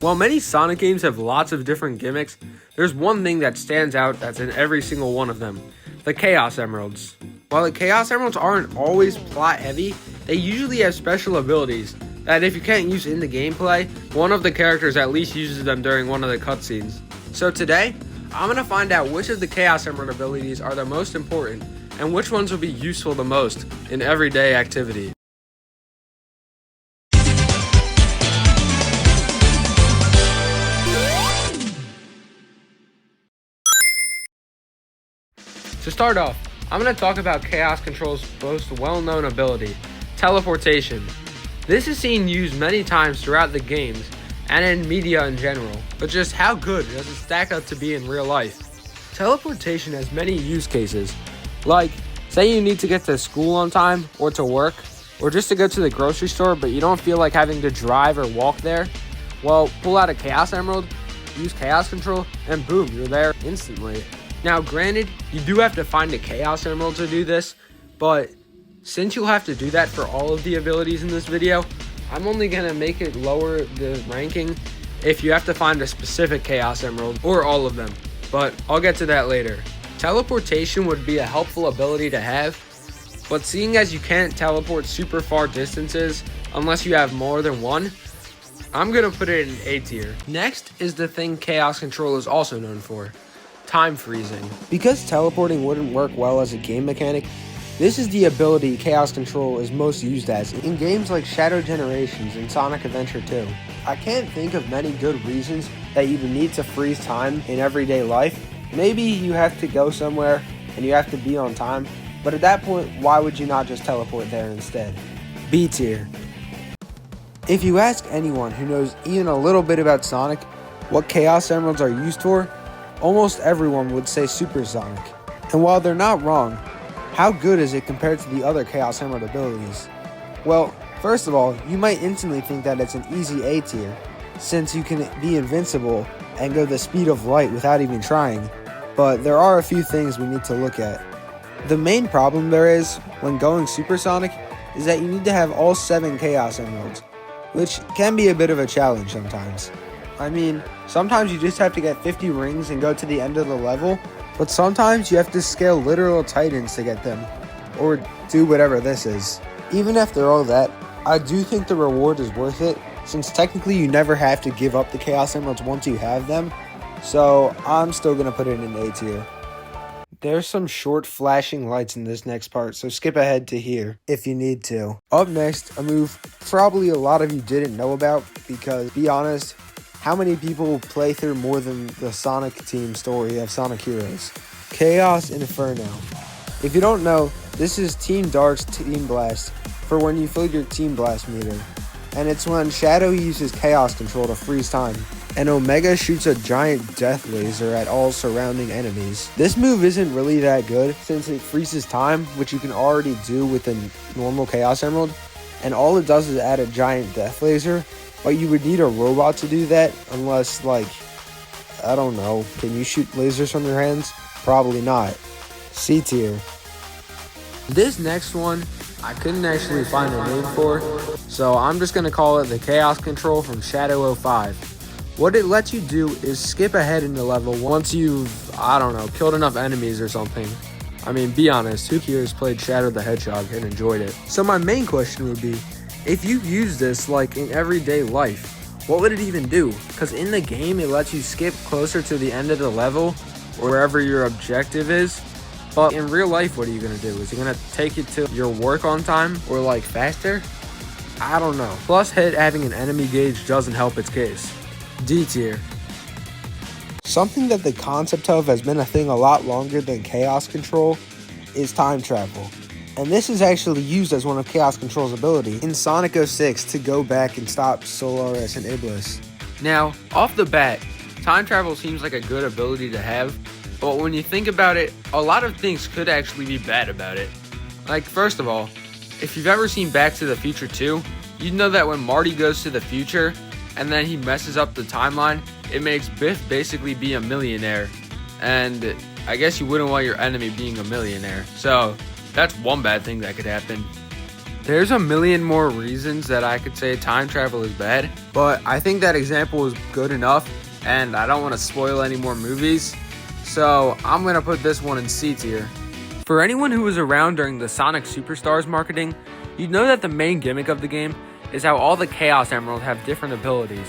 While many Sonic games have lots of different gimmicks, there's one thing that stands out that's in every single one of them: the Chaos Emeralds. While the Chaos Emeralds aren't always plot heavy, they usually have special abilities that if you can't use in the gameplay, one of the characters at least uses them during one of the cutscenes. So today, I'm going to find out which of the Chaos Emerald abilities are the most important and which ones will be useful the most in everyday activity. To start off, I'm going to talk about Chaos Control's most well-known ability, Teleportation. This is seen used many times throughout the games and in media in general, but just how good does it stack up to be in real life? Teleportation has many use cases, like say you need to get to school on time or to work, or just to go to the grocery store but you don't feel like having to drive or walk there. Well, pull out a Chaos Emerald, use Chaos Control, and boom, you're there instantly. Now granted, you do have to find a Chaos Emerald to do this, but since you'll have to do that for all of the abilities in this video, I'm only going to make it lower the ranking if you have to find a specific Chaos Emerald or all of them, but I'll get to that later. Teleportation would be a helpful ability to have, but seeing as you can't teleport super far distances unless you have more than one, I'm going to put it in A tier. Next is the thing Chaos Control is also known for: time freezing. Because teleporting wouldn't work well as a game mechanic, this is the ability Chaos Control is most used as in games like Shadow Generations and Sonic Adventure 2. I can't think of many good reasons that you would need to freeze time in everyday life. Maybe you have to go somewhere and you have to be on time, but at that point, why would you not just teleport there instead? B tier. If you ask anyone who knows even a little bit about Sonic what Chaos Emeralds are used for, almost everyone would say Supersonic. And while they're not wrong, how good is it compared to the other Chaos Emerald abilities? Well, first of all, you might instantly think that it's an easy A tier, since you can be invincible and go the speed of light without even trying, but there are a few things we need to look at. The main problem there is, when going Supersonic, is that you need to have all 7 Chaos Emeralds, which can be a bit of a challenge sometimes. I mean, sometimes you just have to get 50 rings and go to the end of the level, but sometimes you have to scale literal titans to get them, or do whatever this is. Even after all that, I do think the reward is worth it, since technically you never have to give up the Chaos Emeralds once you have them, so I'm still going to put it in A tier. There's some short flashing lights in this next part, so skip ahead to here if you need to. Up next, a move probably a lot of you didn't know about, because be honest, how many people play through more than the Sonic team story of Sonic Heroes? Chaos Inferno. If you don't know, this is Team Dark's Team Blast for when you fill your Team Blast meter. And it's when Shadow uses Chaos Control to freeze time, and Omega shoots a giant death laser at all surrounding enemies. This move isn't really that good since it freezes time, which you can already do with a normal Chaos Emerald, and all it does is add a giant death laser, but you would need a robot to do that unless, like, I don't know, can you shoot lasers from your hands? Probably not. C tier. This next one, I couldn't actually find a name for, so I'm just going to call it the Chaos Control from Shadow 05. What it lets you do is skip ahead in the level once you've, I don't know, killed enough enemies or something. I mean, be honest, who here has played Shadow the Hedgehog and enjoyed it? So my main question would be, if you use this like in everyday life, what would it even do? Because in the game, it lets you skip closer to the end of the level or wherever your objective is. But in real life, what are you going to do? Is it going to take you to your work on time or like faster? I don't know. Plus, having an enemy gauge doesn't help its case. D tier. Something that the concept of has been a thing a lot longer than Chaos Control is time travel. And this is actually used as one of Chaos Control's ability in Sonic 06 to go back and stop Solaris and Iblis. Now, off the bat, time travel seems like a good ability to have, but when you think about it, a lot of things could actually be bad about it. Like, first of all, if you've ever seen Back to the Future 2, you'd know that when Marty goes to the future and then he messes up the timeline, it makes Biff basically be a millionaire. And I guess you wouldn't want your enemy being a millionaire. So that's one bad thing that could happen. There's a million more reasons that I could say time travel is bad, but I think that example is good enough, and I don't want to spoil any more movies, so I'm going to put this one in C tier. For anyone who was around during the Sonic Superstars marketing, you'd know that the main gimmick of the game is how all the Chaos Emeralds have different abilities.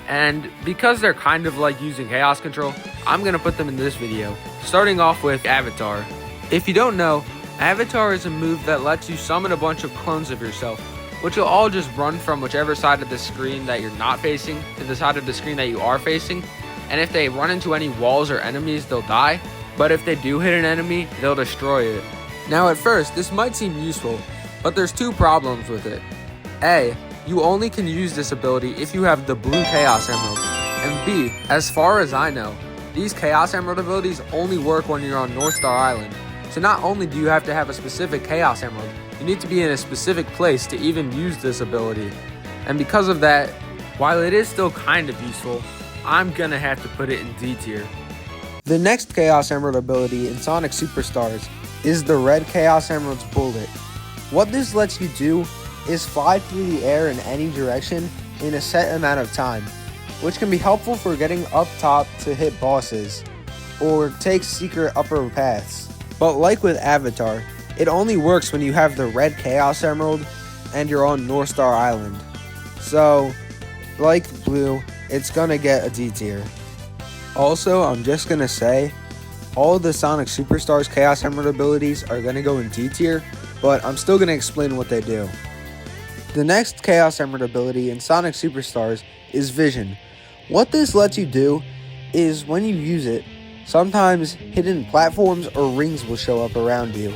And because they're kind of like using Chaos Control, I'm going to put them in this video, starting off with Avatar. If you don't know, Avatar is a move that lets you summon a bunch of clones of yourself, which will all just run from whichever side of the screen that you're not facing to the side of the screen that you are facing, and if they run into any walls or enemies, they'll die, but if they do hit an enemy, they'll destroy it. Now at first, this might seem useful, but there's two problems with it. A, you only can use this ability if you have the blue Chaos Emerald, and B, as far as I know, these Chaos Emerald abilities only work when you're on North Star Island. So not only do you have to have a specific Chaos Emerald, you need to be in a specific place to even use this ability. And because of that, while it is still kind of useful, I'm gonna have to put it in D tier. The next Chaos Emerald ability in Sonic Superstars is the Red Chaos Emerald's Bullet. What this lets you do is fly through the air in any direction in a set amount of time, which can be helpful for getting up top to hit bosses, or take secret upper paths. But like with Avatar, it only works when you have the Red Chaos Emerald and you're on North Star Island. So, like Blue, it's gonna get a D tier. Also, I'm just gonna say, all the Sonic Superstars Chaos Emerald abilities are gonna go in D tier, but I'm still gonna explain what they do. The next Chaos Emerald ability in Sonic Superstars is Vision. What this lets you do is when you use it, sometimes hidden platforms or rings will show up around you,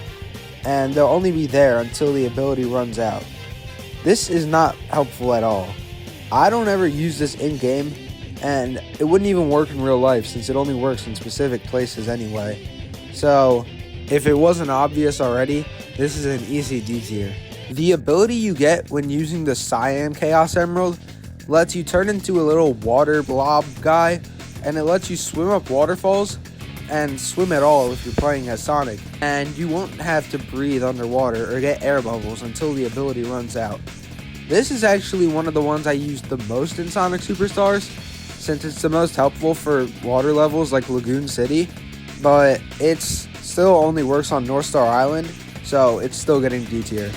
and they'll only be there until the ability runs out. This is not helpful at all. I don't ever use this in-game, and it wouldn't even work in real life since it only works in specific places anyway. So, if it wasn't obvious already, this is an easy D tier. The ability you get when using the Cyan Chaos Emerald lets you turn into a little water blob guy, and it lets you swim up waterfalls and swim at all if you're playing as Sonic, and you won't have to breathe underwater or get air bubbles until the ability runs out. This is actually one of the ones I used the most in Sonic Superstars, since it's the most helpful for water levels like Lagoon City, but it's still only works on North Star Island, so it's still getting D tier.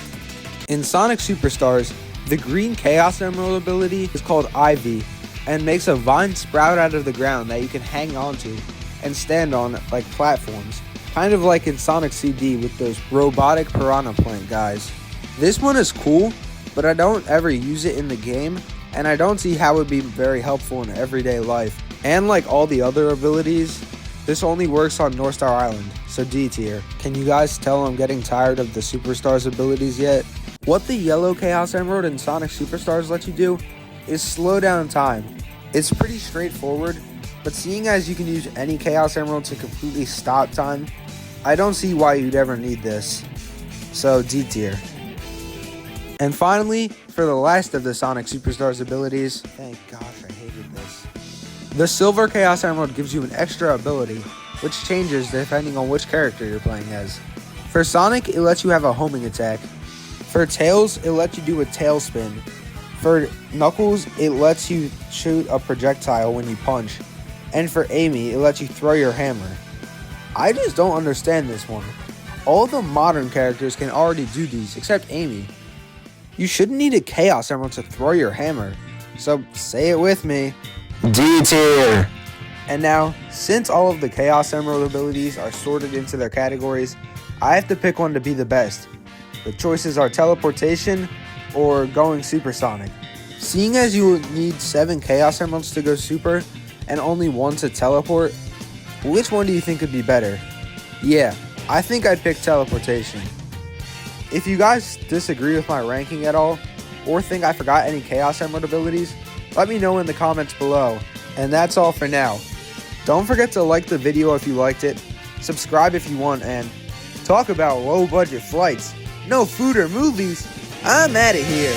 In Sonic Superstars, the green Chaos Emerald ability is called Ivy, and makes a vine sprout out of the ground that you can hang onto and stand on like platforms, kind of like in Sonic CD with those robotic piranha plant guys. This one is cool, but I don't ever use it in the game, and I don't see how it would be very helpful in everyday life. And like all the other abilities, this only works on North Star Island, so D tier. Can you guys tell I'm getting tired of the Superstars abilities yet? What the yellow Chaos Emerald in Sonic Superstars lets you do is slow down time. It's pretty straightforward, but seeing as you can use any Chaos Emerald to completely stop time, I don't see why you'd ever need this. So D tier. And finally, for the last of the Sonic Superstars abilities, thank gosh I hated this. The Silver Chaos Emerald gives you an extra ability, which changes depending on which character you're playing as. For Sonic, it lets you have a homing attack. For Tails, it lets you do a tail spin. For Knuckles, it lets you shoot a projectile when you punch. And for Amy, it lets you throw your hammer. I just don't understand this one. All the modern characters can already do these, except Amy. You shouldn't need a Chaos Emerald to throw your hammer. So say it with me. D tier. And now, since all of the Chaos Emerald abilities are sorted into their categories, I have to pick one to be the best. The choices are Teleportation or going supersonic. Seeing as you need 7 Chaos Emeralds to go super and only 1 to teleport, which one do you think would be better? Yeah, I think I'd pick Teleportation. If you guys disagree with my ranking at all, or think I forgot any Chaos Emerald abilities, let me know in the comments below. And that's all for now. Don't forget to like the video if you liked it, subscribe if you want, and talk about low budget flights, no food or movies. I'm outta here.